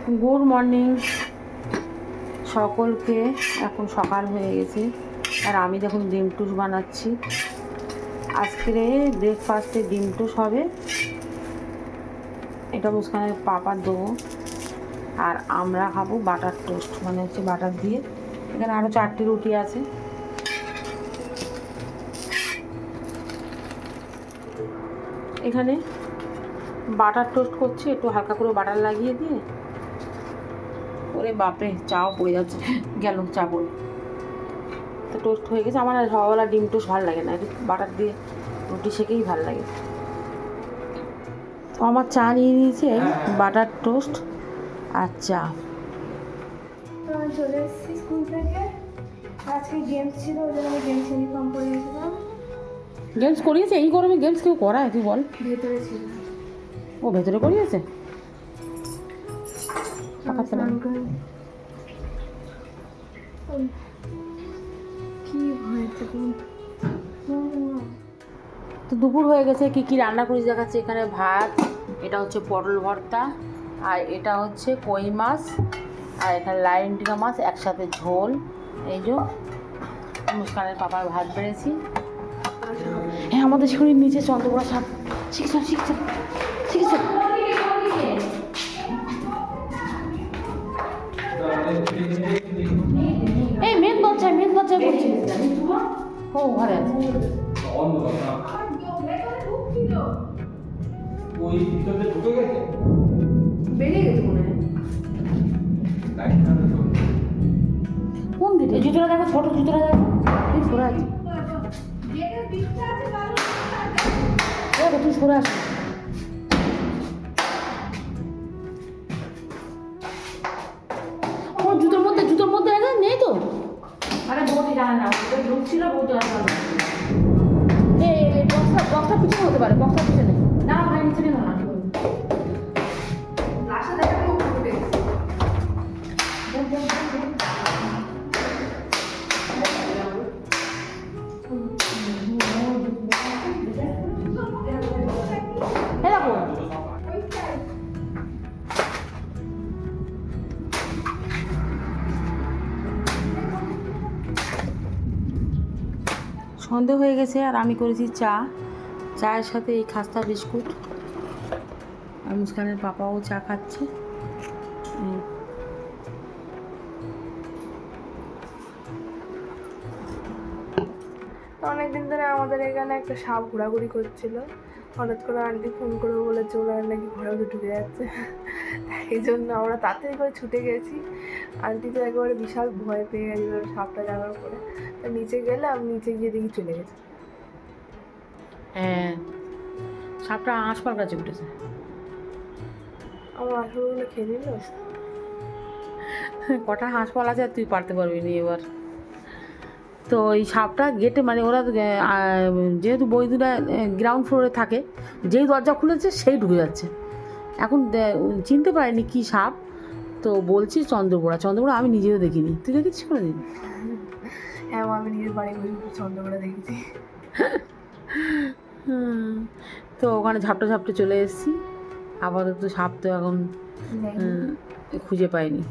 Good morning সকলকে। এখন সকাল হয়ে গেছে আর আমি দেখুন ডিম টোস্ট বানাচ্ছি। আজকের ব্রেকফাস্টে ডিম টোস্ট হবে, এটা মুস্কানের পাপার দেবো। আর আমরা খাবো বাটার টোস্ট, মানে হচ্ছে বাটার দিয়ে। এখানে আরও 4টি রুটি আছে। এখানে বাটার টোস্ট করছি, একটু হালকা করে বাটার লাগিয়ে দিয়ে। ওরে বাপরে, চাও পড়ে যাচ্ছে, গেল চা পড়ে। তো টোস্ট হয়ে গেছে। আমার সকালবেলা ডিম টোস্ট ভালো লাগে না, একটু বাটার দিয়ে রুটি সেকেই ভালো লাগে। তো আমার চা নিয়ে নিয়েছি, এই বাটার টোস্ট আর চা। চলে এসেছি স্কুল থেকে। আজকে গেমস ছিল, ওই জন্য আমি গেমস ইউনিফর্ম পরে গেছিলাম। গেমস করিয়েছে? এই গরমে গেমস কেউ করায় তুই বল? ভেতরে ছিল। ও ভেতরে করিয়েছে? কি হয়েছে? তো দুপুর হয়ে গেছে, কি কি রান্না করেছি দেখাচ্ছে। এখানে ভাত, এটা হচ্ছে পটল ভর্তা, আর এটা হচ্ছে কই মাছ, আর এখানে লাইনটিকা মাছ একসাথে ঝোল। এই যে মুস্কানের পাপার ভাত বেড়েছি। হ্যাঁ, আমাদের শরীর নিচে চন্দ্রকোনা সাপ। শিখছ শিখছ শিখছ। এই মেঘ বাচ্চা করছে। ও ঘরে আছে। ওই ভিতরে ঢুকে গেছে, বেরিয়ে গেছে মনে হয়। কোন দিকে? জুতোটা দেখো, ছোট জুতোটা দেখো, তুই সরে আছিস। দেখো তুই সরে আসিস। আমার জুতোর মধ্যে নেই তো। আরে বৌদি জানে না, ঢুকছিল বৌদি আসবে। এই বক্সটা পিছনে হতে পারে, বক্সটা পিছনে না ভাই, নিচে নেই না। সন্ধে হয়ে গেছে আর আমি করেছি চা। চায়ের সাথে এই খাস্তা বিস্কুট। আর মুস্কানের পাপাও চা খাচ্ছে। অনেকদিন ধরে আমাদের এখানে একটা সাপ ঘোরাঘুরি করছিল। হঠাৎ করে আন্টি ফোন করে বলেছে ওরা নাকি ঘরে ঢুকে যাচ্ছে। এই জন্য আমরা তাড়াতাড়ি করে ছুটে গেছি। আন্টি তো একেবারে বিশাল ভয় পেয়ে গেছিলো সাপটা জানার পরে। তো নিচে গেলাম, নিচে গিয়ে দেখি চলে গেছে। হ্যাঁ, সাপটা আঁশপার গাছে উঠেছে। আমার আশাগুলো খেয়ে নিল। কটা হাঁসপাল আছে আর তুই পারতে পারবি না এবার। তো এই সাপটা গেটে, মানে ওরা যেহেতু বৈদুরা গ্রাউন্ড ফ্লোরে থাকে, যেই দরজা খুলেছে সেই ঢুকে যাচ্ছে। এখন চিনতে পারিনি কি সাপ। তো বলছি চন্দ্রবোড়া আমি নিজেও দেখিনি। তুই দেখেছিস কোনো দিন? হ্যাঁ, আমি নিজের বাড়ি বসে চন্দ্রকোনা দেখেছি। তো ওখানে ঝাপটে চলে এসেছি। আপাতত সাপ তো এখন খুঁজে পাইনি।